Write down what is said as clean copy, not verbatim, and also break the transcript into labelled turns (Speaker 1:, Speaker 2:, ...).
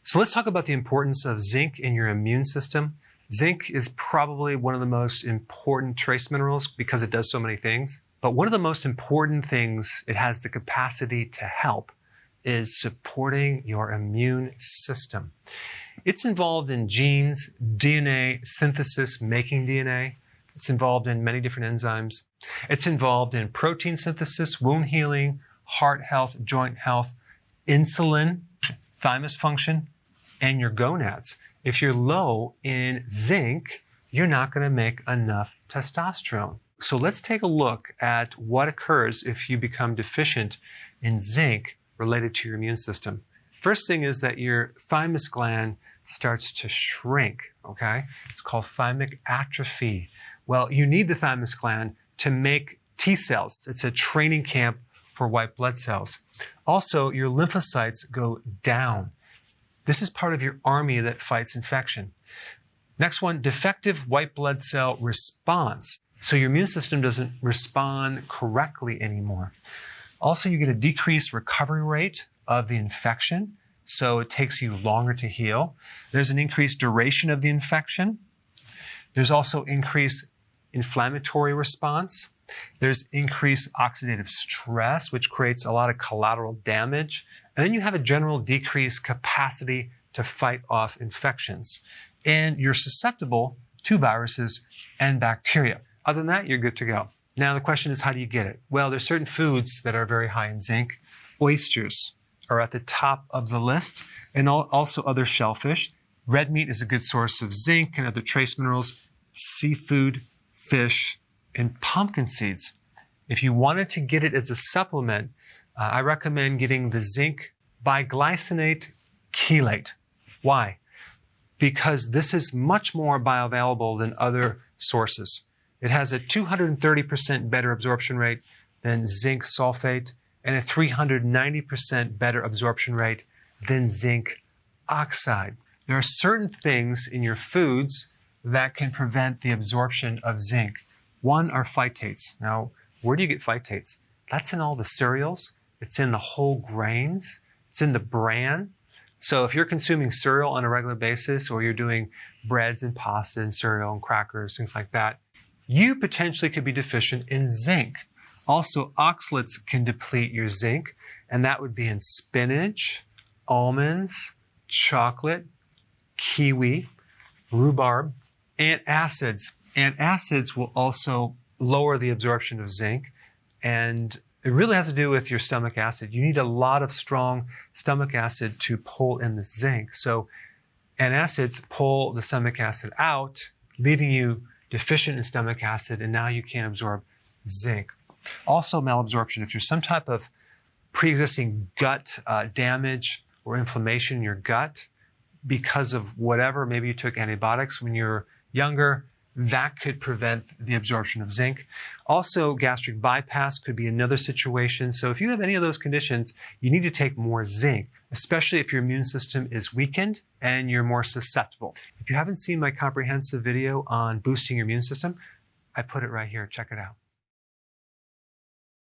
Speaker 1: So let's talk about the importance of zinc in your immune system. Zinc is probably one of the most important trace minerals because it does so many things. But one of the most important things it has the capacity to help is supporting your immune system. It's involved in genes, DNA synthesis, making DNA. It's involved in many different enzymes. It's involved in protein synthesis, wound healing, heart health, joint health, insulin, thymus function, and your gonads. If you're low in zinc, you're not going to make enough testosterone. So let's take a look at what occurs if you become deficient in zinc related to your immune system. First thing is that your thymus gland starts to shrink, okay? It's called thymic atrophy. Well, you need the thymus gland to make T cells. It's a training camp for white blood cells. Also, your lymphocytes go down. This is part of your army that fights infection. Next one, defective white blood cell response. So your immune system doesn't respond correctly anymore. Also, you get a decreased recovery rate of the infection, so it takes you longer to heal. There's an increased duration of the infection. There's also increased inflammatory response. There's increased oxidative stress, which creates a lot of collateral damage. And then you have a general decreased capacity to fight off infections. And you're susceptible to viruses and bacteria. Other than that, you're good to go. Now the question is, how do you get it? Well, there's certain foods that are very high in zinc. Oysters are at the top of the list, and also other shellfish. Red meat is a good source of zinc and other trace minerals. Seafood, fish, and pumpkin seeds. If you wanted to get it as a supplement, I recommend getting the zinc biglycinate chelate. Why? Because this is much more bioavailable than other sources. It has a 230% better absorption rate than zinc sulfate and a 390% better absorption rate than zinc oxide. There are certain things in your foods that can prevent the absorption of zinc. One are phytates. Now, where do you get phytates? That's in all the cereals. It's in the whole grains. It's in the bran. So if you're consuming cereal on a regular basis, or you're doing breads and pasta and cereal and crackers, things like that, you potentially could be deficient in zinc. Also, oxalates can deplete your zinc, and that would be in spinach, almonds, chocolate, kiwi, rhubarb, antacids. Antacids will also lower the absorption of zinc, and it really has to do with your stomach acid. You need a lot of strong stomach acid to pull in the zinc. So antacids pull the stomach acid out, leaving you deficient in stomach acid, and now you can't absorb zinc. Also, malabsorption. If there's some type of pre-existing gut damage or inflammation in your gut because of whatever, maybe you took antibiotics when you were younger, that could prevent the absorption of zinc. Also, gastric bypass could be another situation. So if you have any of those conditions, you need to take more zinc, especially if your immune system is weakened and you're more susceptible. If you haven't seen my comprehensive video on boosting your immune system, I put it right here. Check it out.